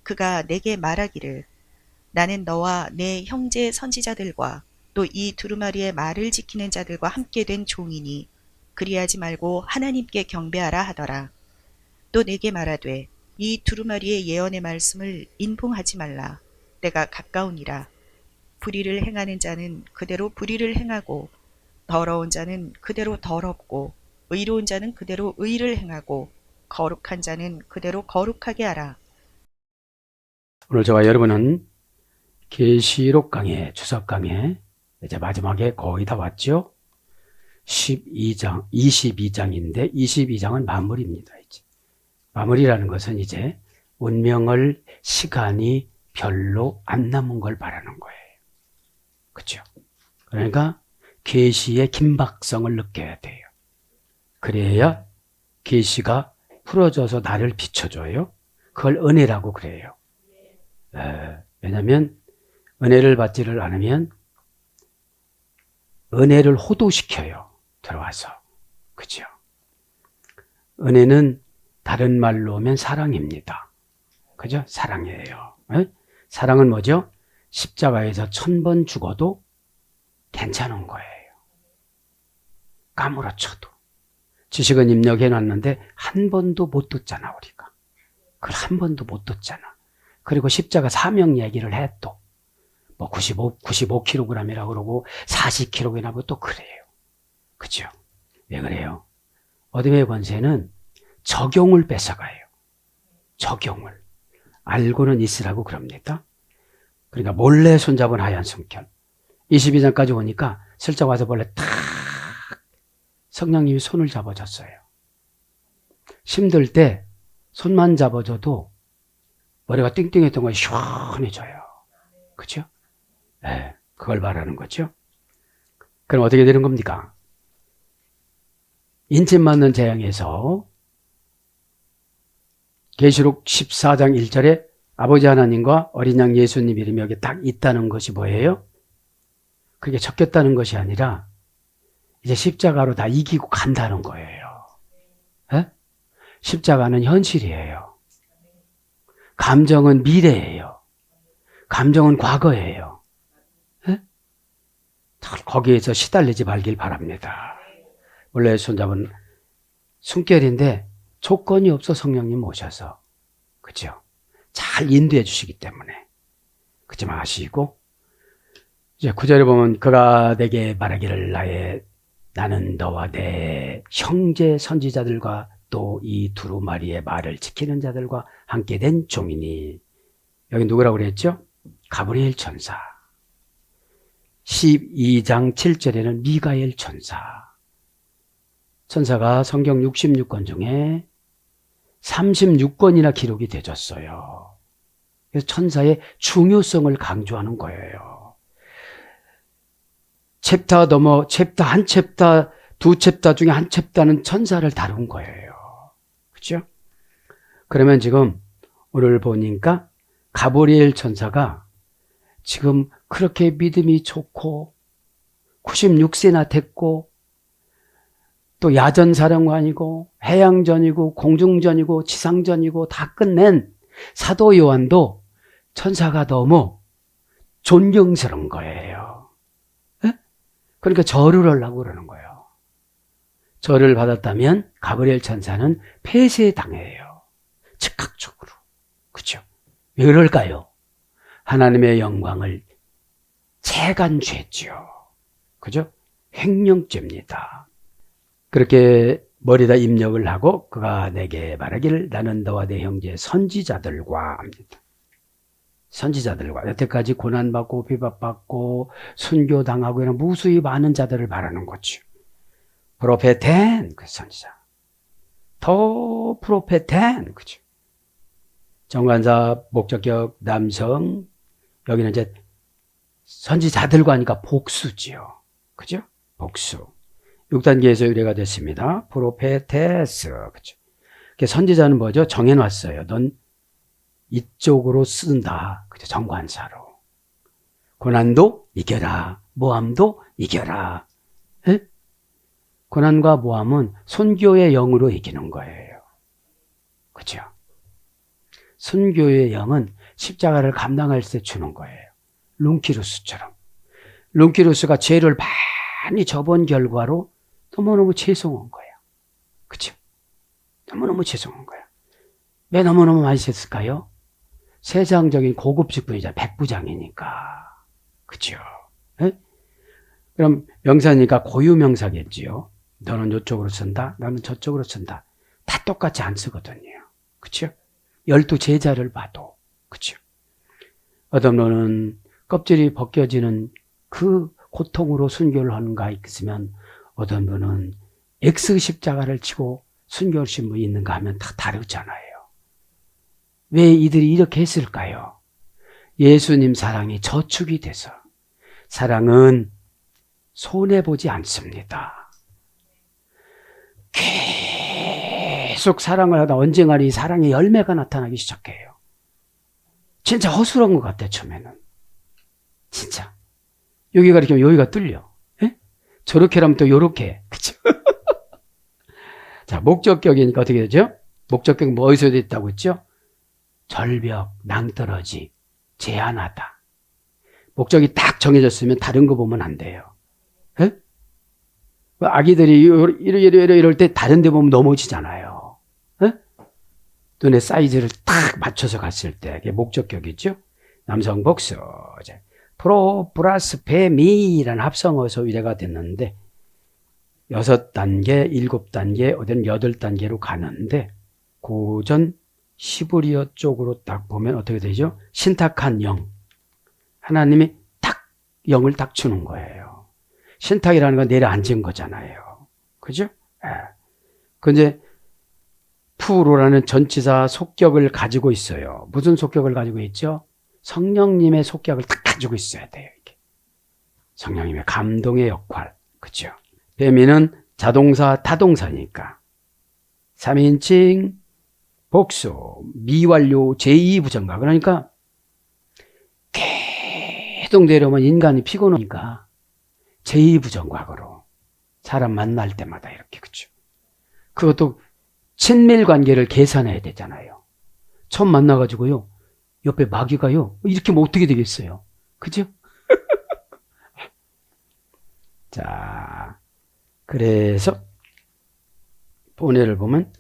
그가 내게 말하기를 나는 너와 내 형제 선지자들과 또 이 두루마리의 말을 지키는 자들과 함께 된 종이니 그리하지 말고 하나님께 경배하라 하더라. 또 내게 말하되 이 두루마리의 예언의 말씀을 인봉하지 말라. 때가 가까우니라. 불의를 행하는 자는 그대로 불의를 행하고 더러운 자는 그대로 더럽고 의로운 자는 그대로 의를 행하고 거룩한 자는 그대로 거룩하게 하라. 오늘 저와 여러분은 계시록 강의, 주석 강의 이제 마지막에 거의 다 왔죠? 12장, 22장인데 22장은 마무리입니다. 이제. 마무리라는 것은 이제 운명을 시간이 별로 안 남은 걸 말하는 거예요. 그렇죠? 그러니까 계시의 긴박성을 느껴야 돼요. 그래야 계시가 풀어져서 나를 비춰줘요. 그걸 은혜라고 그래요. 왜냐하면 은혜를 받지를 않으면 은혜를 호도시켜요. 들어와서. 그죠? 은혜는 다른 말로 하면 사랑입니다. 그죠? 사랑이에요. 사랑은 뭐죠? 십자가에서 1000번 죽어도 괜찮은 거예요. 까무러쳐도. 지식은 입력해 놨는데 한 번도 못 듣잖아, 우리가. 그걸 한 번도 못 듣잖아. 그리고 십자가 사명 얘기를 해 또. 뭐 95kg이라고 그러고 40kg이라고 또 그래요. 그죠? 왜 그래요? 어둠의 권세는 적용을 뺏어가요. 적용을. 알고는 있으라고 그럽니다. 그러니까 몰래 손잡은 하얀 숨결. 22장까지 오니까 슬쩍 와서 원래 탁 성령님이 손을 잡아줬어요. 힘들 때 손만 잡아줘도 머리가 띵띵했던 것이 시원해져요. 그죠? 네, 그걸 말하는 거죠. 그럼 어떻게 되는 겁니까? 인침 맞는 재앙에서 계시록 14장 1절에 아버지 하나님과 어린 양 예수님 이름이 여기 딱 있다는 것이 뭐예요? 그게 적겠다는 것이 아니라 이제 십자가로 다 이기고 간다는 거예요. 에? 십자가는 현실이에요. 감정은 미래예요. 감정은 과거예요. 에? 거기에서 시달리지 말길 바랍니다. 원래 손잡은 숨결인데 조건이 없어 성령님 모셔서 그죠? 잘 인도해 주시기 때문에 그러지 마시고 이제 9절에 보면 그가 내게 말하기를 나는 너와 내 형제 선지자들과 또 이 두루마리의 말을 지키는 자들과 함께 된 종이니 여기 누구라고 그랬죠? 가브리엘 천사. 12장 7절에는 미가엘 천사. 천사가 성경 66권 중에 36권이나 기록이 되졌어요. 그래서 천사의 중요성을 강조하는 거예요. 챕터 넘어 챕터 한 챕터 두 챕터 중에 한 챕터는 천사를 다룬 거예요. 그렇죠? 그러면 지금 오늘 보니까 가브리엘 천사가 지금 그렇게 믿음이 좋고 96세나 됐고 또 야전사령관이고 해양전이고 공중전이고 지상전이고 다 끝낸 사도 요한도 천사가 너무 존경스러운 거예요. 에? 그러니까 절을 하려고 그러는 거예요. 절을 받았다면 가브리엘 천사는 폐쇄당해요. 즉각적으로. 그렇죠? 왜 그럴까요? 하나님의 영광을 재간죄했죠. 그죠? 횡령죄입니다. 그렇게 머리에다 입력을 하고 그가 내게 말하기를 나는 너와 내 형제 선지자들과 합니다. 선지자들과 여태까지 고난받고 비박받고 순교당하고 이런 무수히 많은 자들을 말하는 거죠. 프로페텐 그 선지자. 더 프로페텐 그죠. 정관사 목적격 남성 여기는 이제 선지자들과 하니까 복수지요. 그죠? 복수. 6단계에서 의뢰가 됐습니다. 프로페테스. 그죠? 선지자는 뭐죠? 정해놨어요. 넌 이쪽으로 쓴다. 그죠? 정관사로. 고난도 이겨라. 모함도 이겨라. 에? 고난과 모함은 선교의 영으로 이기는 거예요. 그죠? 순교의 영은 십자가를 감당할 때 주는 거예요. 룬키루스처럼. 룬키루스가 죄를 많이 져본 결과로 너무너무 죄송한 거예요. 그쵸? 너무너무 죄송한 거예요. 왜 너무너무 많이 졌을까요? 세상적인 고급 직분이자 백부장이니까. 그쵸? 네? 그럼 명사니까 고유명사겠지요. 너는 이쪽으로 쓴다, 나는 저쪽으로 쓴다. 다 똑같이 안 쓰거든요. 그쵸? 12 제자를 봐도. 그쵸? 어떤 분은 껍질이 벗겨지는 그 고통으로 순교를 하는가 있으면 어떤 분은 X 십자가를 치고 순교하신 분이 있는가 하면 다 다르잖아요. 왜 이들이 이렇게 했을까요? 예수님 사랑이 저축이 돼서. 사랑은 손해보지 않습니다. 계속 사랑을 하다 언젠가는 이 사랑의 열매가 나타나기 시작해요. 진짜 허술한 것 같아, 처음에는. 진짜. 여기가 이렇게 하면 여기가 뚫려. 에? 저렇게 하면 또 요렇게. 그쵸? 자, 목적격이니까 어떻게 되죠? 목적격 뭐 어디서 됐다고 했죠? 절벽, 낭떠러지, 제한하다. 목적이 딱 정해졌으면 다른 거 보면 안 돼요. 에? 아기들이 이럴 때 다른 데 보면 넘어지잖아요. 에? 눈에 사이즈를 딱 맞춰서 갔을 때 그게 목적격이죠. 남성 복수. 프로 플러스 페미라는 합성어서 위례가 됐는데 6단계, 7단계, 어디는 8단계로 가는데 고전 시브리어 쪽으로 딱 보면 어떻게 되죠? 신탁한 영. 하나님이 딱 영을 딱 주는 거예요. 신탁이라는 건 내려앉은 거잖아요. 그죠? 예. 근데 푸로라는 전치사 속격을 가지고 있어요. 무슨 속격을 가지고 있죠? 성령님의 속격을 딱 가지고 있어야 돼요. 이게. 성령님의 감동의 역할. 그죠? 배미는 자동사, 타동사니까. 3인칭, 복수, 미완료, 제2부정가. 그러니까 계속 내려오면 인간이 피곤하니까 제2부정과거로 사람 만날 때마다 이렇게. 그죠? 그것도 친밀 관계를 계산해야 되잖아요. 처음 만나가지고요. 옆에 마귀가요. 이렇게 하면 어떻게 되겠어요? 그죠? 자, 그래서 본해를 보면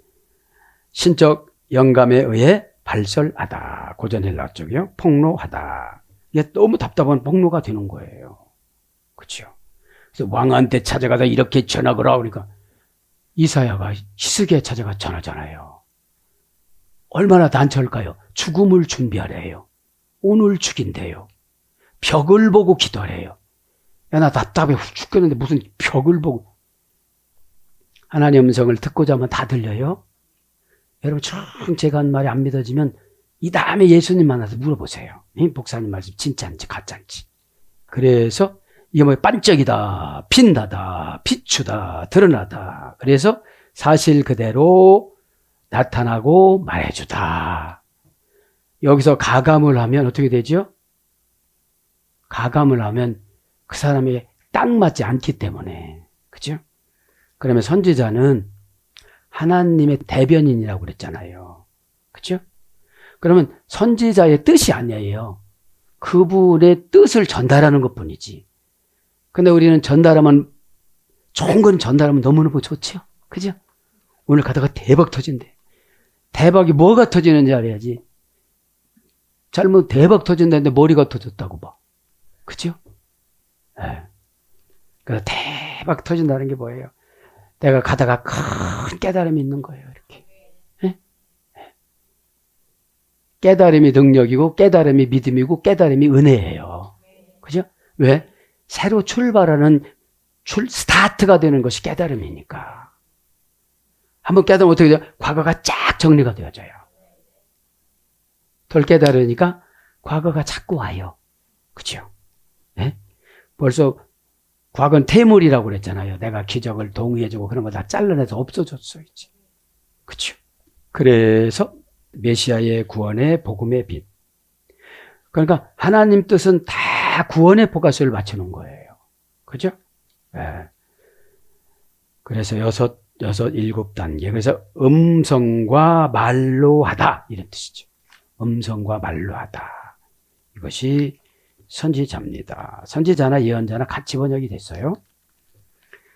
신적 영감에 의해 발설하다. 고전 헬라 쪽이요. 폭로하다. 이게 너무 답답한 폭로가 되는 거예요. 그렇죠? 그래서 왕한테 찾아가다 이렇게 전하거라. 그러니까 이사야가 히스기야에 찾아가 전하잖아요. 얼마나 단처일까요? 죽음을 준비하래요. 오늘 죽인대요. 벽을 보고 기도하래요. 야, 나 답답해 죽겠는데 무슨 벽을 보고. 하나님 음성을 듣고자 하면 다 들려요? 여러분, 참 제가 한 말이 안 믿어지면 이 다음에 예수님 만나서 물어보세요. 목사님 말씀 진짜인지 가짜인지. 그래서 이게 뭐 반짝이다, 빛나다, 비추다, 드러나다. 그래서 사실 그대로 나타나고 말해주다. 여기서 가감을 하면 어떻게 되죠? 가감을 하면 그 사람에게 딱 맞지 않기 때문에. 그죠? 그러면 선지자는 하나님의 대변인이라고 그랬잖아요. 그죠? 그러면 선지자의 뜻이 아니에요. 그분의 뜻을 전달하는 것 뿐이지. 근데 우리는 전달하면, 좋은 건 전달하면 너무너무 좋죠? 그죠? 오늘 가다가 대박 터진대. 대박이 뭐가 터지는지 알아야지. 잘못 대박 터진다는데 머리가 터졌다고 봐. 그죠? 네. 그래서 대박 터진다는 게 뭐예요? 내가 가다가 큰 깨달음이 있는 거예요. 이렇게. 네? 깨달음이 능력이고 깨달음이 믿음이고 깨달음이 은혜예요. 그죠? 왜? 새로 출발하는 스타트가 되는 것이 깨달음이니까. 한번 깨달으면 어떻게 돼요? 과거가 쫙 정리가 되어져요. 덜 깨달으니까 과거가 자꾸 와요. 그죠? 네? 벌써 과거는 태물이라고 그랬잖아요. 내가 기적을 동의해주고 그런 거 다 잘라내서 없어졌어, 이제. 그죠? 그래서 메시아의 구원의 복음의 빛. 그러니까 하나님 뜻은 다 구원의 포커스를 맞추는 거예요. 그죠? 네. 그래서 7 단계. 그래서 음성과 말로 하다. 이런 뜻이죠. 음성과 말로 하다. 이것이 선지자입니다. 선지자나 예언자나 같이 번역이 됐어요.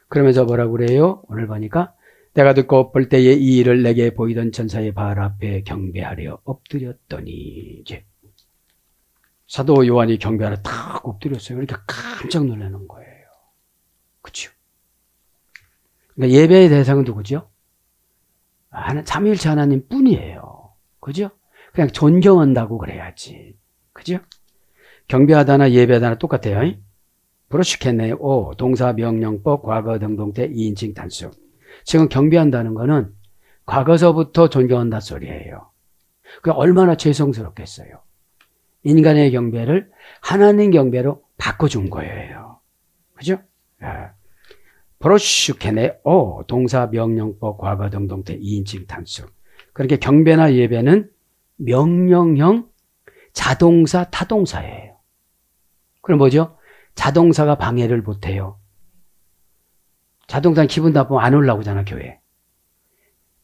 그러면서 뭐라고 그래요? 오늘 보니까 내가 듣고 볼 때에 이 일을 내게 보이던 천사의 발 앞에 경배하려 엎드렸더니, 이제 사도 요한이 경배하러 탁 엎드렸어요. 그러니까 깜짝 놀라는 거예요. 그렇죠? 그러니까 예배의 대상은 누구죠? 삼위일체 하나님 뿐이에요. 그죠? 그냥 존경한다고 그래야지. 그죠? 경배하다나 예배하다나 똑같아요. 브로시케네오, 동사, 명령법, 과거, 등동태, 2인칭 단수. 지금 경배한다는 거는 과거서부터 존경한다 소리예요. 그 얼마나 죄송스럽겠어요. 인간의 경배를 하나님 경배로 바꿔준 거예요. 그죠? 브로슈케네오, 동사, 명령법, 과거, 등동태, 2인칭 단수. 그렇게 경배나 예배는 명령형 자동사, 타동사예요. 그럼 뭐죠? 자동사가 방해를 못해요. 자동사는 기분 나쁘면 안 올라오잖아, 교회.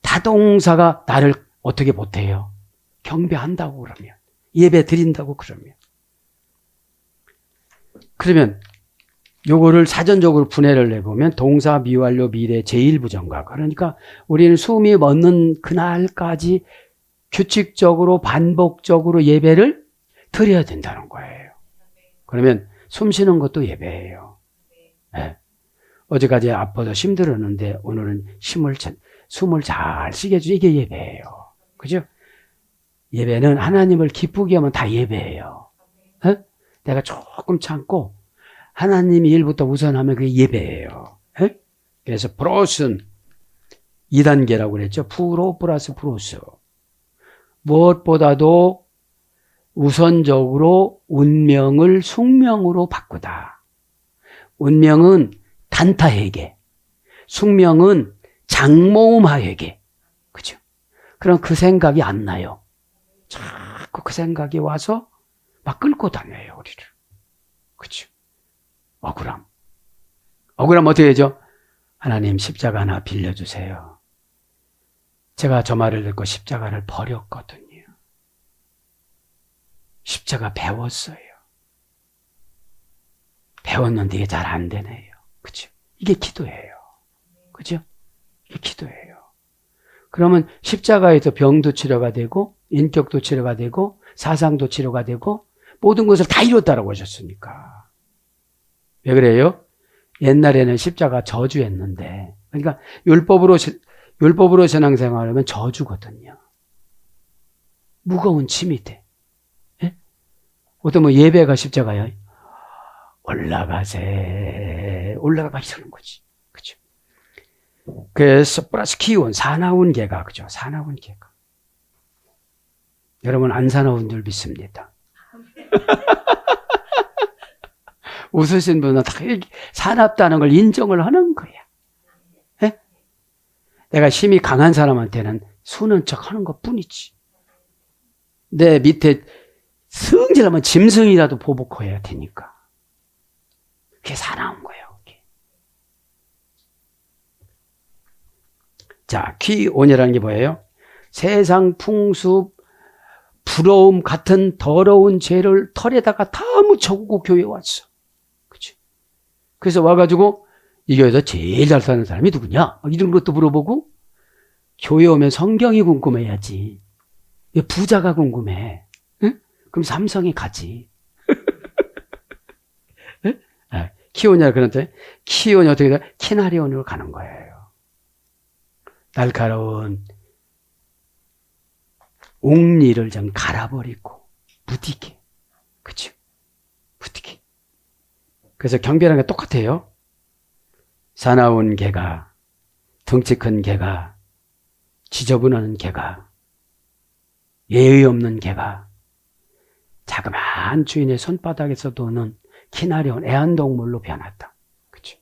타동사가 나를 어떻게 못해요? 경배한다고 그러면. 예배 드린다고 그러면. 그러면 요거를 사전적으로 분해를 내보면 동사, 미완료, 미래, 제1부정과. 그러니까 우리는 숨이 멎는 그날까지 규칙적으로 반복적으로 예배를 드려야 된다는 거예요. 그러면 숨 쉬는 것도 예배예요. 네. 어제까지 아파서 힘들었는데 오늘은 숨을 잘 쉬게 해주지. 이게 예배예요. 그죠? 예배는 하나님을 기쁘게 하면 다 예배예요. 네? 내가 조금 참고 하나님 일부터 우선하면 그게 예배예요. 네? 그래서 프로스는 2단계라고 그랬죠. 프로 플러스 프로스. 무엇보다도 우선적으로 운명을 숙명으로 바꾸다. 운명은 단타회계, 숙명은 장모음하회계. 그죠? 그럼 그 생각이 안 나요. 자꾸 그 생각이 와서 막 끌고 다녀요, 우리를. 그죠? 억울함 어떻게 되죠? 하나님 십자가 하나 빌려주세요. 제가 저 말을 듣고 십자가를 버렸거든요. 십자가 배웠어요. 배웠는데 이게 잘 안 되네요. 그죠? 이게 기도예요. 그죠? 이게 기도예요. 그러면 십자가에서 병도 치료가 되고 인격도 치료가 되고 사상도 치료가 되고 모든 것을 다 이뤘다라고 하셨으니까. 왜 그래요? 옛날에는 십자가 저주했는데, 그러니까 율법으로 신앙생활하면 저주거든요. 무거운 짐이 돼. 예? 어떤 예배가 십자가야. 올라가세. 올라가 이러는 거지. 그죠? 그래서 플러스 키운 사나운 개가, 그죠? 사나운 개가. 여러분 안 사나운 줄 믿습니다. 웃으신 분은 다 사납다는 걸 인정을 하는 거야. 네? 내가 힘이 강한 사람한테는 수는 척 하는 것 뿐이지. 내 밑에 승질하면 짐승이라도 보복해야 되니까. 그게 사나운 거예요. 그게. 자, 키온이라는 게 뭐예요? 세상 풍습, 부러움 같은 더러운 죄를 털에다가 다 묻혀오고 교회에 왔어. 그치? 그래서 와가지고 이 교회에서 제일 잘 사는 사람이 누구냐? 이런 것도 물어보고 교회 오면 성경이 궁금해야지. 왜 부자가 궁금해? 응? 그럼 삼성에 가지. 응? 키오냐 그런데 키오냐 어떻게 돼? 키나리온으로 가는 거예요. 날카로운 옥리를 좀 갈아버리고 무디게. 그쵸? 무디게. 그래서 경배라는 게 똑같아요. 사나운 개가, 덩치 큰 개가, 지저분한 개가, 예의 없는 개가 자그마한 주인의 손바닥에서 도는 키나리온 애완동물로 변했다. 그쵸?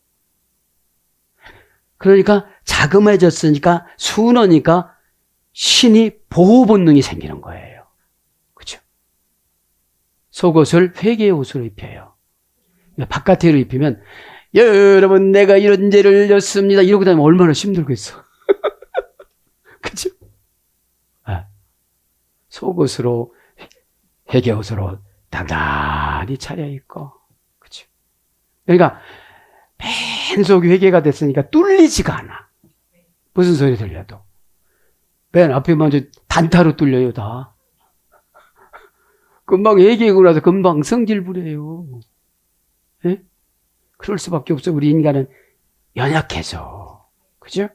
그러니까 자그매졌으니까 순하니까 신이 보호 본능이 생기는 거예요. 그죠? 속옷을 회개의 옷으로 입혀요. 바깥으로 입히면 여러분 내가 이런 죄를 졌습니다. 이러고 다니면 얼마나 힘들겠어. 그죠? 속옷으로 회개 옷으로 단단히 차려입고. 그치? 그러니까 맨 속이 회개가 됐으니까 뚫리지가 않아. 무슨 소리 들려도. 맨 앞에 먼저 단타로 뚫려요, 다. 금방 회개하고 나서 금방 성질 부려요. 예? 그럴 수밖에 없어. 우리 인간은 연약해서. 그죠?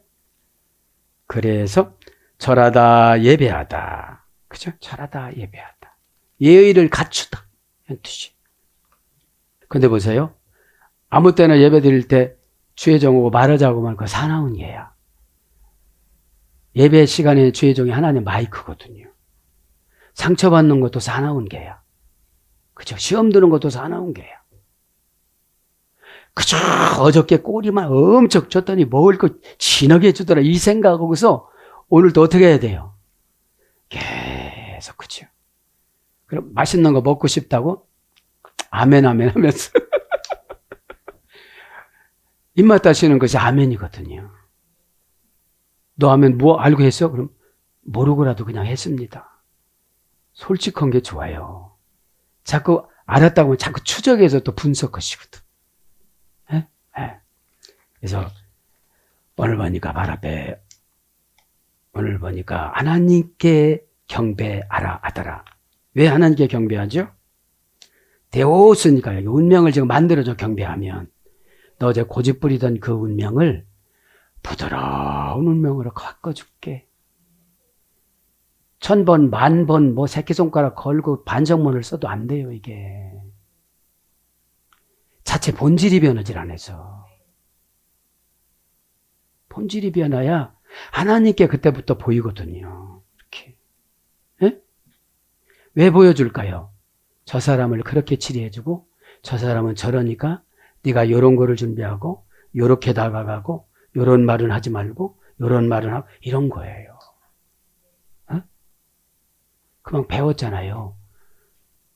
그래서 절하다 예배하다. 그죠? 절하다 예배하다. 예의를 갖추다. 이런 뜻이. 근데 보세요. 아무 때나 예배 드릴 때 주의 종하고 말하자고 하면 그거 사나운 예야. 예배 시간에 주의 종이 하나님 마이크거든요. 상처받는 것도 사나운 게야. 그죠? 시험 드는 것도 사나운 게야. 그저 어저께 꼬리만 엄청 줬더니 먹을 거 진하게 주더라. 이 생각하고서 오늘도 어떻게 해야 돼요? 계속, 그죠? 그럼 맛있는 거 먹고 싶다고? 아멘, 아멘 하면서. 입맛 다시는 것이 아멘이거든요. 너 아멘 뭐 알고 했어? 그럼 모르고라도 그냥 했습니다. 솔직한 게 좋아요. 자꾸 알았다고 하면 자꾸 추적해서 또 분석하시거든. 예? 예. 그래서 오늘 보니까 발 앞에 오늘 보니까 하나님께 경배하라 하더라. 왜 하나님께 경배하죠? 데오스니까 여기 운명을 지금 만들어줘. 경배하면 너 어제 고집 부리던 그 운명을 부드러운 운명으로 바꿔줄게. 1000번, 10,000번 뭐 새끼손가락 걸고 반성문을 써도 안 돼요. 이게 자체 본질이 변하질 않아서. 본질이 변해야 하나님께 그때부터 보이거든요. 이렇게. 예? 왜 보여줄까요? 저 사람을 그렇게 치리해주고 저 사람은 저러니까 네가 요런 거를 준비하고 요렇게 다가가고 요런 말은 하지 말고 요런 말은 하고 이런 거예요. 어? 그만 배웠잖아요.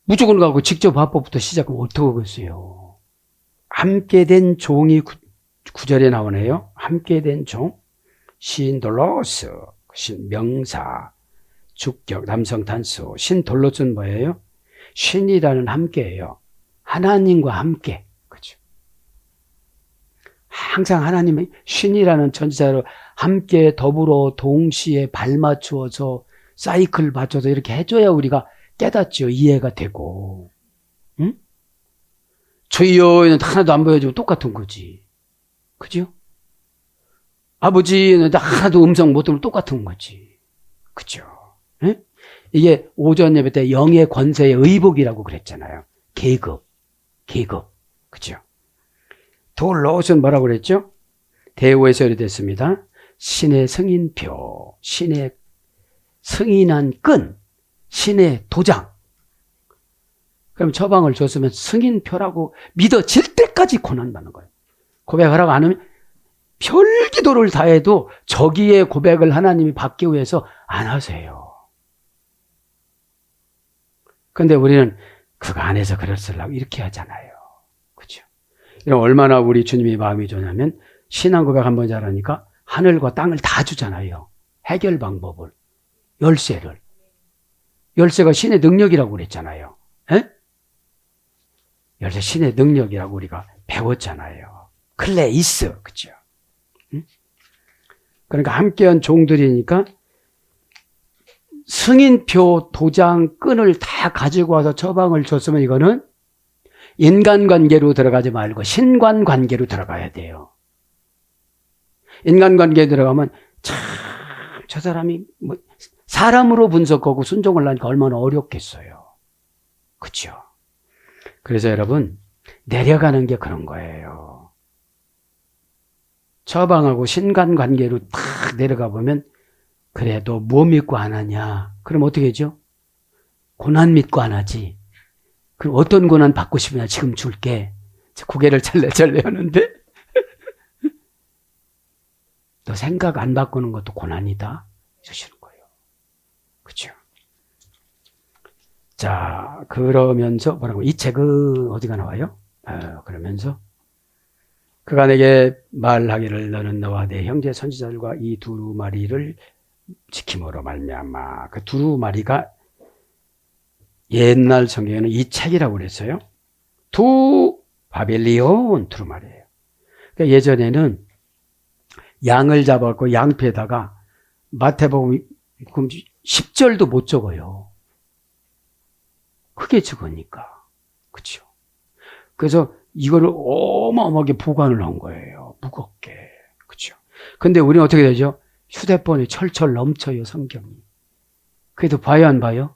무조건 가고 직접 화법부터 시작하면 어떡하겠어요. 함께 된 종이 구절에 나오네요. 함께 된 종. 신돌로스, 명사, 주격, 남성 단수. 신돌로스는 뭐예요? 신이라는 함께예요. 하나님과 함께. 그죠? 항상 하나님의 신이라는 전치사로 함께 더불어 동시에 발맞추어서 사이클 맞춰서 이렇게 해줘야 우리가 깨닫죠. 이해가 되고. 응? 주여는 하나도 안 보여주고 똑같은 거지. 그죠? 아버지는 하나도 음성 못 들으면 똑같은 거지. 그죠? 응? 이게 오전 예배 때 영의 권세의 의복이라고 그랬잖아요. 계급. 그죠? 돌로스는 뭐라고 그랬죠? 대우에서 이렇게 됐습니다. 신의 승인표, 신의 승인한 끈, 신의 도장. 그럼 처방을 줬으면 승인표라고 믿어질 때까지 고난받는 거예요. 고백하라고 안 하면 별기도를 다 해도 저기의 고백을 하나님이 받기 위해서 안 하세요. 근데 우리는 그거 안에서 그랬으려고 이렇게 하잖아요. 그죠? 얼마나 우리 주님이 마음이 좋냐면 신앙 고백 한번 잘하니까 하늘과 땅을 다 주잖아요. 해결 방법을. 열쇠를. 열쇠가 신의 능력이라고 그랬잖아요. 에? 열쇠 신의 능력이라고 우리가 배웠잖아요. 클레이스. 그죠? 응? 그러니까 함께한 종들이니까 승인표, 도장, 끈을 다 가지고 와서 처방을 줬으면 이거는 인간관계로 들어가지 말고 신관관계로 들어가야 돼요. 인간관계에 들어가면 참 저 사람이 뭐 사람으로 분석하고 순종을 하니까 얼마나 어렵겠어요. 그렇죠? 그래서 여러분 내려가는 게 그런 거예요. 처방하고 신간관계로 탁 내려가 보면 그래 너 뭐 믿고 안 하냐? 그럼 어떻게 하죠? 고난 믿고 안 하지. 그럼 어떤 고난 받고 싶으냐? 지금 줄게. 고개를 잘래 하는데 너 생각 안 바꾸는 것도 고난이다. 이러시는 거예요. 그렇죠? 자, 그러면서 뭐라고 이 책은 어디가 나와요? 그러면서 그가 내게 말하기를 너는 너와 내 형제 선지자들과 이 두루마리를 지킴으로 말미암아. 그 두루마리가 옛날 성경에는 이 책이라고 그랬어요. 두 바빌리온 두루마리예요. 그러니까 예전에는 양을 잡아갖고 양피에다가 마태복음 10절도 못 적어요. 크게 적으니까. 그렇죠. 그래서 이거를 어마어마하게 보관을 한 거예요. 무겁게. 그렇죠. 근데 우리는 어떻게 되죠? 휴대폰이 철철 넘쳐요, 성경이. 그래도 봐요, 안 봐요?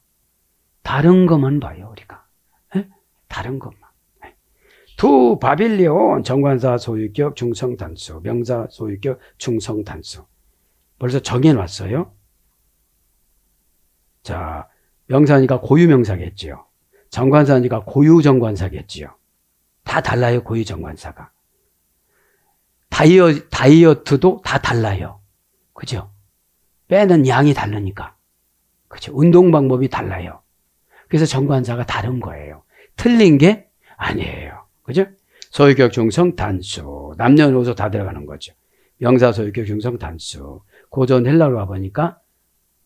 다른 것만 봐요, 우리가. 에? 다른 것만. 두 바빌리온 정관사 소유격 중성 단수, 명사 소유격 중성 단수. 벌써 정해놨어요. 자, 명사니까 고유 명사겠지요. 정관사니까 고유 정관사겠지요. 다 달라요, 고유 정관사가. 다이어트도 다 달라요. 그죠? 빼는 양이 다르니까. 그죠? 운동 방법이 달라요. 그래서 정관사가 다른 거예요. 틀린 게 아니에요. 그죠? 소유격 중성 단수. 남녀노소 다 들어가는 거죠. 명사 소유격 중성 단수. 고전 헬라로 가보니까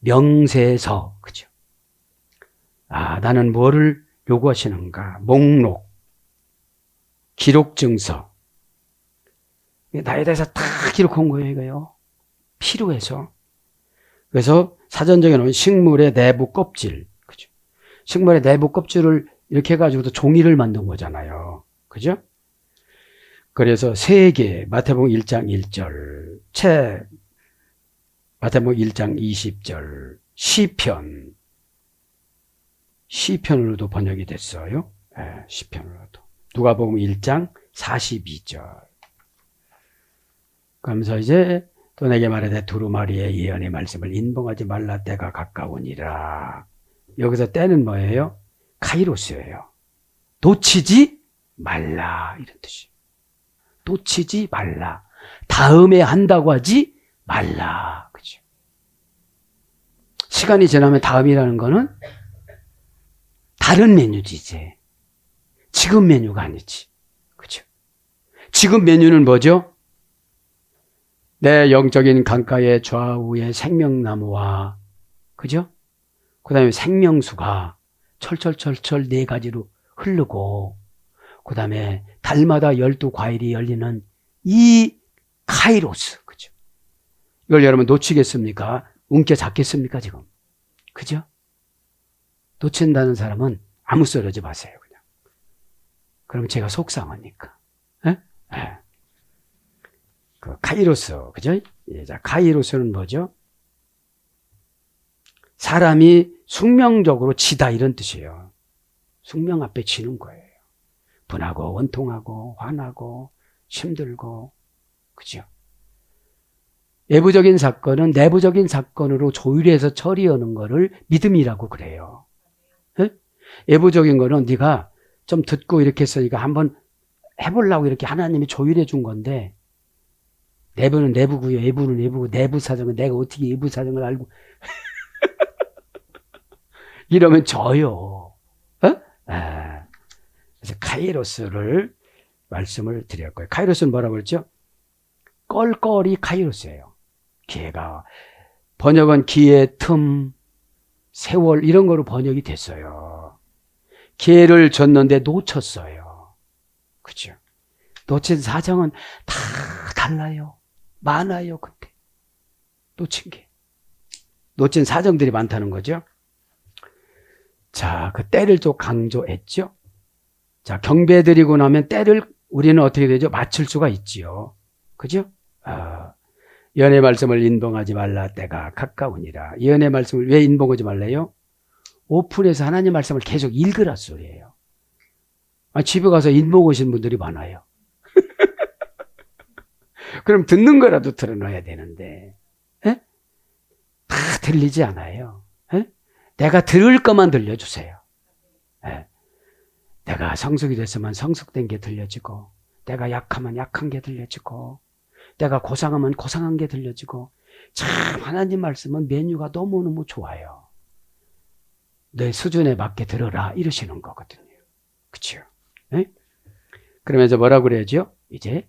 명세서. 그죠? 아, 나는 뭐를 요구하시는가? 목록. 기록 증서. 나에 대해서 다 기록한 거예요, 이거요. 필요해서. 그래서 사전적에 놓은 식물의 내부 껍질. 그죠? 식물의 내부 껍질을 이렇게 해가지고도 종이를 만든 거잖아요. 그죠? 그래서 세 개, 마태복음 1장 1절, 마태복음 1장 20절, 시편으로도 번역이 됐어요. 네, 시편으로도. 누가복음 1장 42절. 그러면서 이제 또 내게 말하되 두루마리의 예언의 말씀을 인봉하지 말라 때가 가까우니라. 여기서 때는 뭐예요? 카이로스예요. 놓치지 말라 이런 뜻이에요. 놓치지 말라. 다음에 한다고 하지 말라. 그죠? 시간이 지나면 다음이라는 거는 다른 메뉴지 이제. 지금 메뉴가 아니지. 그죠? 지금 메뉴는 뭐죠? 내 영적인 강가의 좌우에 생명나무와, 그죠? 그 다음에 생명수가 철철철철 네 가지로 흐르고, 그 다음에 달마다 12과일이 열리는 이 카이로스, 그죠? 이걸 여러분 놓치겠습니까? 움켜 잡겠습니까, 지금? 그죠? 놓친다는 사람은 아무 소리 하지 마세요, 그냥. 그럼 제가 속상하니까. 에? 에. 그 카이로스, 그죠? 예, 자, 카이로스는 뭐죠? 사람이 숙명적으로 지다 이런 뜻이에요. 숙명 앞에 지는 거예요. 분하고 원통하고 화나고 힘들고, 그죠? 외부적인 사건은 내부적인 사건으로 조율해서 처리하는 거를 믿음이라고 그래요. 예? 외부적인 거는 네가 좀 듣고 이렇게 했으니까 한번 해보려고 이렇게 하나님이 조율해 준 건데, 내부는 내부고요, 외부는 외부고, 내부 사정은 내가 어떻게 외부 사정을 알고 이러면 져요. 그래서 카이로스를 말씀을 드렸고요. 카이로스는 뭐라고 그랬죠? 껄껄이 카이로스예요. 기회가. 번역은 기회, 틈, 세월 이런 거로 번역이 됐어요. 기회를 줬는데 놓쳤어요. 그죠? 놓친 사정은 다 달라요. 많아요, 그때. 놓친 게. 놓친 사정들이 많다는 거죠. 자, 그 때를 또 강조했죠. 자, 경배 드리고 나면 때를 우리는 어떻게 되죠? 맞출 수가 있지요. 그죠? 예언의 말씀을 인봉하지 말라 때가 가까우니라. 예언의 말씀을 왜 인봉하지 말래요? 오픈해서 하나님 말씀을 계속 읽으라 소리예요. 집에 가서 인봉 오신 분들이 많아요. 그럼 듣는 거라도 들어놔야 되는데, 에? 다 들리지 않아요. 에? 내가 들을 것만 들려주세요. 에? 내가 성숙이 됐으면 성숙된 게 들려지고, 내가 약하면 약한 게 들려지고, 내가 고상하면 고상한 게 들려지고, 참 하나님 말씀은 메뉴가 너무너무 좋아요. 내 수준에 맞게 들어라 이러시는 거거든요. 그렇죠? 그러면서 뭐라고 그래야죠? 이제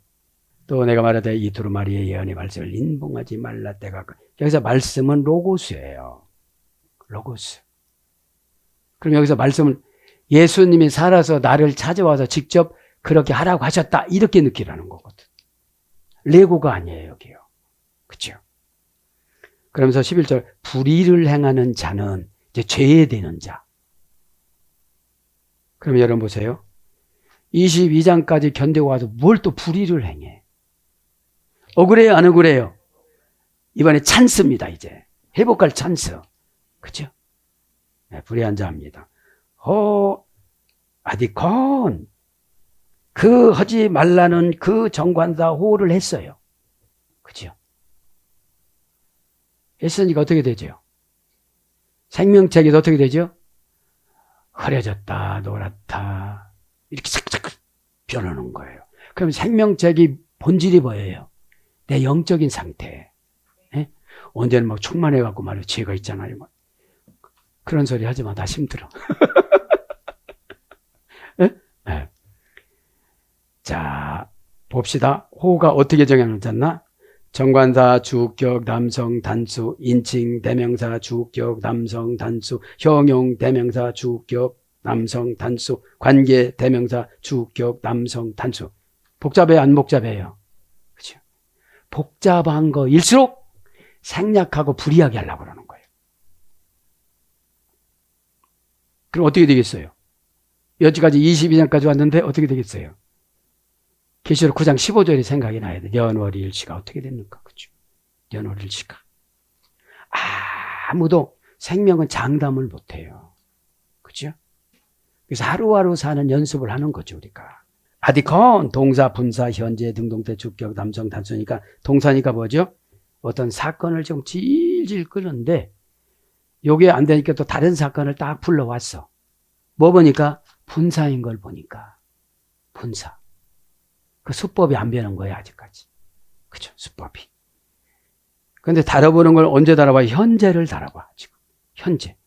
또 내가 말하되 이 두루마리의 예언의 말씀을 인봉하지 말라 때가 여기서 말씀은 로고스예요. 로고스. 그럼 여기서 말씀을 예수님이 살아서 나를 찾아와서 직접 그렇게 하라고 하셨다. 이렇게 느끼라는 거거든. 레고가 아니에요, 여기요. 그쵸? 그러면서 11절, 불의를 행하는 자는 이제 죄에 되는 자. 그럼 여러분 보세요. 22장까지 견디고 와서 뭘 또 불의를 행해? 억울해요, 안 억울해요? 이번에 찬스입니다, 이제. 회복할 찬스. 그죠? 네, 불의한 자입니다. 아디콘. 그 하지 말라는 그 정관사 호를 했어요. 그죠? 했으니까 어떻게 되죠? 생명책이 어떻게 되죠? 흐려졌다, 노랗다. 이렇게 착착 변하는 거예요. 그럼 생명책이 본질이 뭐예요? 내 영적인 상태. 예? 언제는 막 충만해갖고 말이야, 죄가 있잖아요. 막. 그런 소리 하지 마. 나 힘들어. 예? 예. 자, 봅시다. 호가 어떻게 정형을 짰나? 정관사, 주격, 남성, 단수, 인칭, 대명사, 주격, 남성, 단수, 형용, 대명사, 주격, 남성, 단수, 관계, 대명사, 주격, 남성, 단수. 복잡해요, 안 복잡해요? 그렇죠? 복잡한 거일수록 생략하고 불이하게 하려고 그러는 거예요. 그럼 어떻게 되겠어요? 여기까지 22장까지 왔는데 어떻게 되겠어요? 계시록 9장 15절이 생각이 나야 돼. 연월일치가 어떻게 됩니까? 그죠? 연월일치가. 아무도 생명은 장담을 못해요. 그죠? 그래서 하루하루 사는 연습을 하는 거죠, 우리가. 아디콘, 동사, 분사, 현재, 등동태, 주격, 남성, 단수니까, 동사니까 뭐죠? 어떤 사건을 좀 질질 끄는데, 요게 안 되니까 또 다른 사건을 딱 불러왔어. 뭐 보니까? 분사인 걸 보니까. 분사. 그 수법이 안 변한 거예요, 아직까지. 그죠? 수법이. 근데 다뤄보는 걸 언제 다뤄봐? 현재를 다뤄봐, 지금. 현재.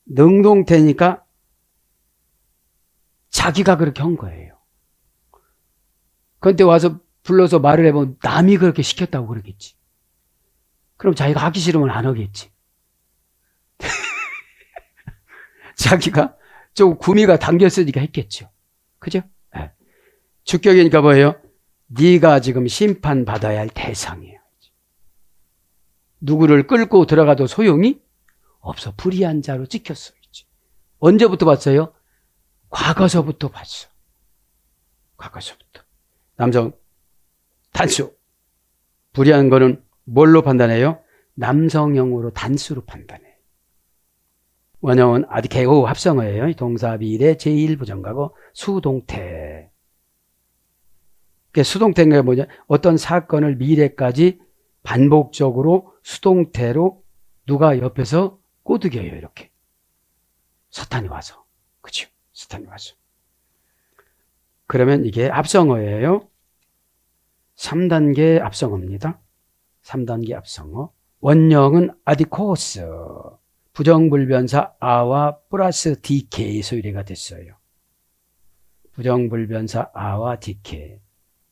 능동태니까 자기가 그렇게 한 거예요. 그런데 와서 불러서 말을 해보면 남이 그렇게 시켰다고 그러겠지. 그럼 자기가 하기 싫으면 안 하겠지. 자기가 좀 구미가 당겼으니까 했겠죠. 그죠? 네. 주격이니까 뭐예요? 네가 지금 심판받아야 할 대상이에요. 누구를 끌고 들어가도 소용이 없어. 불의한 자로 찍혔어. 언제부터 봤어요? 과거서부터 봤어. 과거서부터. 남성, 단수. 불의한 거는 뭘로 판단해요? 남성형으로 단수로 판단해요. 원형은 아디케오 합성어예요. 동사 미래 제1부정가고 수동태. 수동태가 뭐냐? 어떤 사건을 미래까지 반복적으로 수동태로 누가 옆에서 꼬드겨요, 이렇게. 사탄이 와서. 그죠? 사탄이 와서. 그러면 이게 합성어예요. 3단계 합성어입니다. 3단계 합성어. 원형은 아디코스. 부정불변사 아와 플러스 디케 소유례가 됐어요. 부정불변사 아와 디케.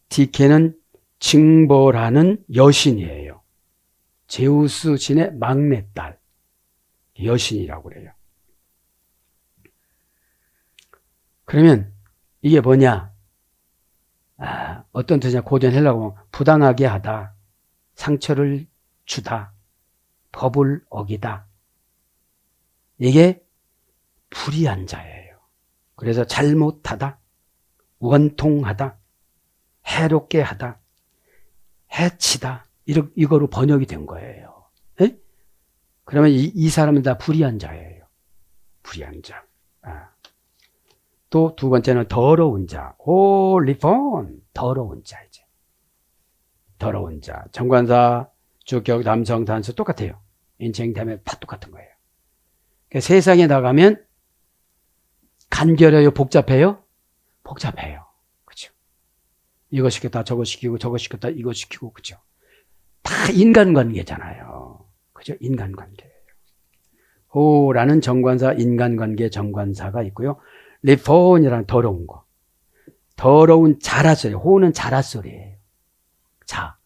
디케는 징벌하는 여신이에요. 제우스 신의 막내딸. 여신이라고 그래요. 그러면 이게 뭐냐? 어떤 뜻이냐? 고전 헬라어 부당하게 하다, 상처를 주다, 법을 어기다. 이게 불의한 자예요. 그래서 잘못하다, 원통하다, 해롭게 하다, 해치다, 이거로 번역이 된 거예요. 에? 그러면 이 사람은 다 불의한 자예요. 불의한 자. 또 두 번째는 더러운 자. 홀리폰. 더러운 자, 이제. 더러운 자. 정관사, 주격, 남성, 단수 똑같아요. 인칭 되면 다 똑같은 거예요. 그러니까 세상에 나가면 간결해요? 복잡해요? 복잡해요. 그죠? 이거 시켰다, 저거 시키고, 저거 시켰다, 이거 시키고, 그죠? 다 인간관계잖아요. 그죠? 인간관계예요. 호라는 정관사, 인간관계 정관사가 있고요. 리폰이라는 더러운 거. 더러운 자라 소리. 호는 자라 소리예요. 자.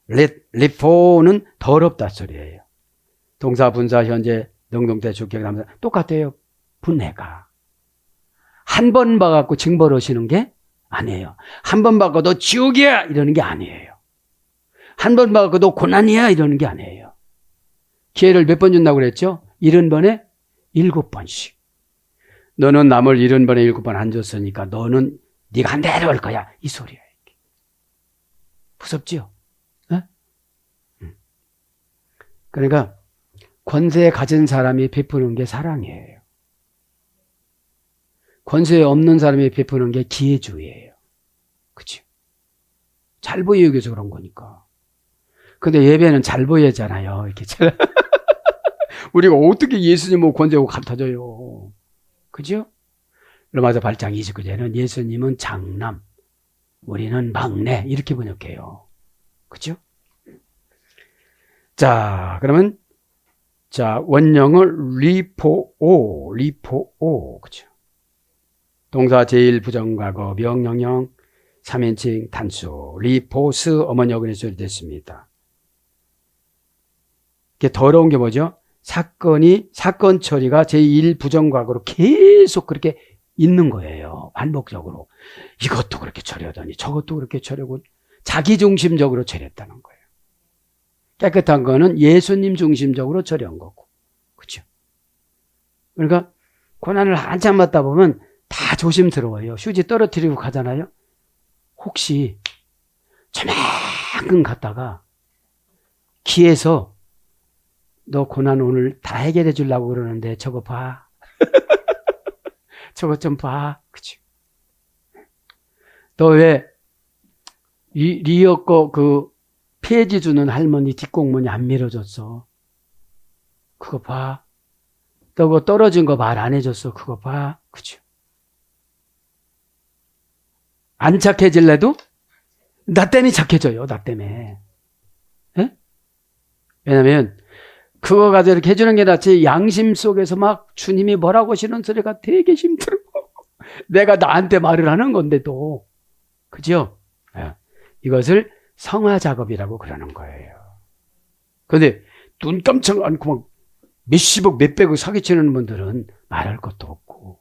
리폰은 더럽다 소리예요. 동사, 분사, 현재, 능동태 주격 담성 똑같아요. 분해가. 한 번 봐갖고 징벌 오시는 게 아니에요. 한 번 봐갖고 너 지옥이야 이러는 게 아니에요. 한 번 봐갖고 너 고난이야 이러는 게 아니에요. 기회를 몇 번 준다고 그랬죠? 70번에 7번씩. 너는 남을 70번에 7번 안 줬으니까 너는 네가 내려올 거야. 이 소리야. 이게. 무섭지요? 네? 그러니까 권세 가진 사람이 베푸는 게 사랑이에요. 권세 없는 사람이 베푸는 게 기회주의예요. 그치? 잘 보이기 위해서 그런 거니까. 근데 예배는 잘 보여잖아요. 이렇게 잘. 우리가 어떻게 예수님하고 권세하고 같아져요. 그죠? 로마서 8장 29절에는 예수님은 장남, 우리는 막내 이렇게 번역해요. 그죠? 자, 그러면 자, 원형을 리포오, 그죠? 동사 제1 부정과거 명령형 3인칭 단수 리포스 어머니어근의 소리 됐습니다. 이게 더러운 게 뭐죠? 사건 처리가 제1 부정과거로 계속 그렇게 있는 거예요. 반복적으로. 이것도 그렇게 처리하더니 저것도 그렇게 처리하고 자기중심적으로 처리했다는 거예요. 깨끗한 거는 예수님 중심적으로 처리한 거고. 그렇죠? 그러니까 고난을 한참 받다 보면 다 조심스러워요. 휴지 떨어뜨리고 가잖아요. 혹시 저만큼 갔다가 기에서 너 고난 오늘 다 해결해 주려고 그러는데 저거 봐. 저거 좀 봐. 그치? 너 왜 리어 거 그 폐지 주는 할머니 뒷공문이 안 밀어줬어? 그거 봐. 너 그거 떨어진 거 말 안 해줬어? 그거 봐. 그치? 안 착해질래도 나 때문에 착해져요. 나 때문에. 에? 왜냐면 그거 가지고 이렇게 해주는 게 낫지 양심 속에서 막 주님이 뭐라고 하시는 소리가 되게 힘들어. 내가 나한테 말을 하는 건데도. 그죠? 이것을 성화 작업이라고 그러는 거예요. 그런데 눈 깜짝 않고 막 몇십억 몇백억 사기치는 분들은 말할 것도 없고.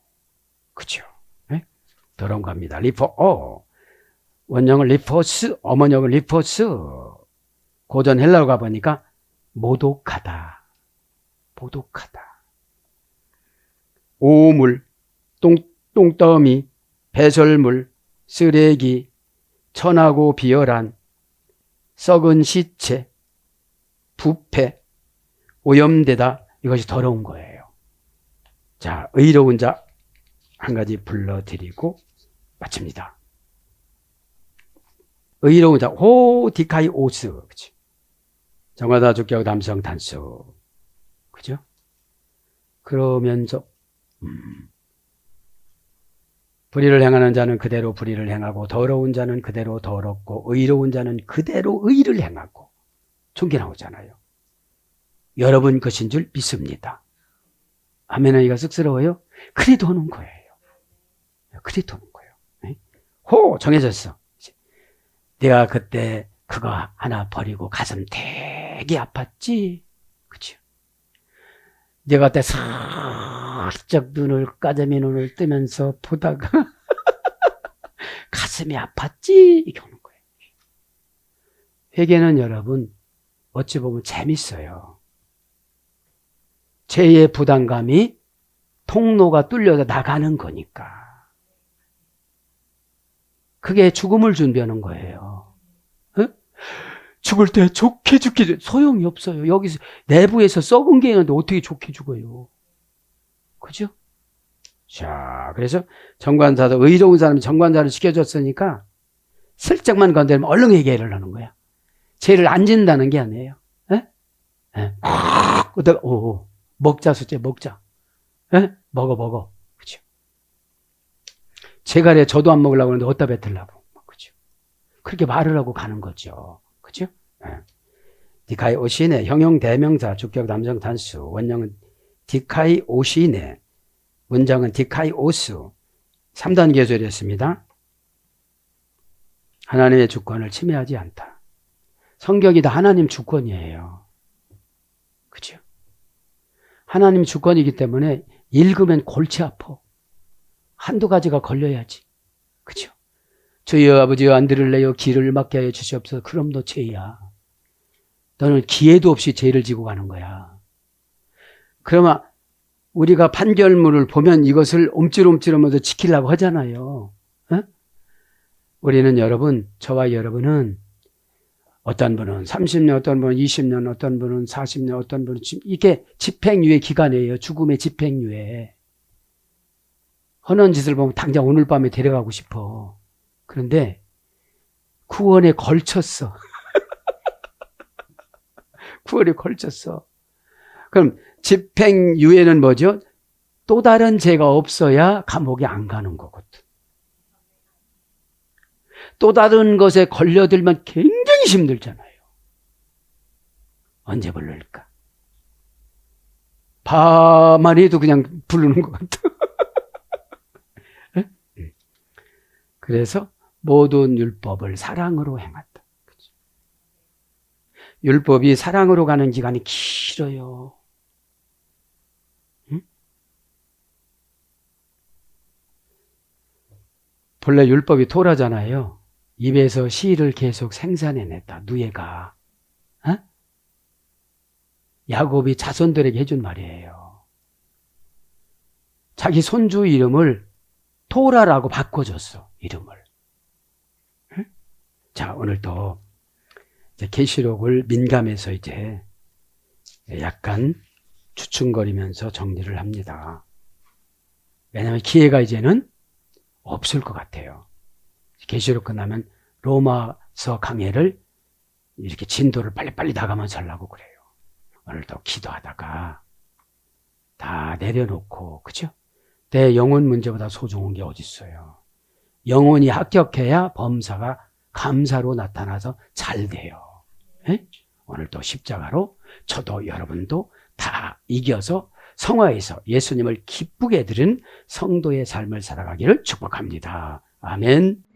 그죠? 더러운 겁니다. 원형은 리포스, 어머니형은 리포스. 고전 헬라어 가보니까 모독하다. 오물, 똥더미, 배설물, 쓰레기, 천하고 비열한, 썩은 시체, 부패, 오염되다. 이것이 더러운 거예요. 자, 의로운 자 한 가지 불러드리고 마칩니다. 의로운 자, 호디카이 오스. 그치? 정하다 주격 남성 단수. 그죠? 그러면서, 불의를 행하는 자는 그대로 불의를 행하고, 더러운 자는 그대로 더럽고, 의로운 자는 그대로 의를 행하고. 종기 나오잖아요. 여러분 것인 줄 믿습니다. 아멘은 이가 쑥스러워요? 그래도 하는 거예요. 그래도 하는 거예요. 정해졌어. 내가 그때 그거 하나 버리고 가슴 되게 아팠지? 그치? 내가 그때 살짝 까자미 눈을 뜨면서 보다가 가슴이 아팠지? 이렇게 오는 거예요. 회개는 여러분, 어찌 보면 재밌어요. 죄의 부담감이 통로가 뚫려서 나가는 거니까. 그게 죽음을 준비하는 거예요. 죽을 때 좋게 죽기 소용이 없어요. 여기서 내부에서 썩은 게 있는데 어떻게 좋게 죽어요? 그죠? 자, 그래서 정관사도 의로운 사람이 정관사를 시켜줬으니까 슬쩍만 건드리면 얼른 얘기를 하는 거야. 죄를 안 진다는 게 아니에요. 그다가 먹자 수제 먹자. 먹어. 그죠? 제가 저도 안 먹으려고 하는데 어디다 뱉으려고. 그죠? 그렇게 말을 하고 가는 거죠. 그죠? 디카이 오시네. 형용 대명사 주격 남성 단수. 원형은 디카이 오시네. 문장은 디카이 오수. 3단 계절이었습니다. 하나님의 주권을 침해하지 않다. 성격이 다 하나님 주권이에요. 그죠? 하나님 주권이기 때문에 읽으면 골치 아파. 한두 가지가 걸려야지. 그죠? 주여 아버지여 안 들을래요. 길을 막게 하여 주시옵소서. 그럼 너 죄야. 너는 기회도 없이 죄를 지고 가는 거야. 그러면 우리가 판결문을 보면 이것을 옴찔옴찔하면서 지키려고 하잖아요. 어? 우리는 여러분, 저와 여러분은 어떤 분은 30년, 어떤 분은 20년, 어떤 분은 40년, 어떤 분은 이게 집행유예 기간이에요. 죽음의 집행유예. 허는 짓을 보면 당장 오늘 밤에 데려가고 싶어. 그런데 구원에 걸쳤어. 구원에 걸쳤어. 그럼 집행유예는 뭐죠? 또 다른 죄가 없어야 감옥에 안 가는 거거든. 또 다른 것에 걸려들면 굉장히 힘들잖아요. 언제 부를까? 밤만 해도 그냥 부르는 것 같아. 그래서 모든 율법을 사랑으로 행한다. 율법이 사랑으로 가는 기간이 길어요. 응? 본래 율법이 토라잖아요. 입에서 씨를 계속 생산해냈다. 누에가. 어? 야곱이 자손들에게 해준 말이에요. 자기 손주 이름을 토라라고 바꿔줬어. 이름을. 응? 자, 오늘 또 계시록을 민감해서 이제 약간 주춤거리면서 정리를 합니다. 왜냐하면 기회가 이제는 없을 것 같아요. 계시록 끝나면 로마서 강해를 이렇게 진도를 빨리빨리 나가면서 하려고 그래요. 오늘도 기도하다가 다 내려놓고, 그죠? 내 영혼 문제보다 소중한 게 어디 있어요? 영혼이 합격해야 범사가 감사로 나타나서 잘 돼요. 에? 오늘도 십자가로 저도 여러분도 다 이겨서 성화에서 예수님을 기쁘게 드린 성도의 삶을 살아가기를 축복합니다. 아멘.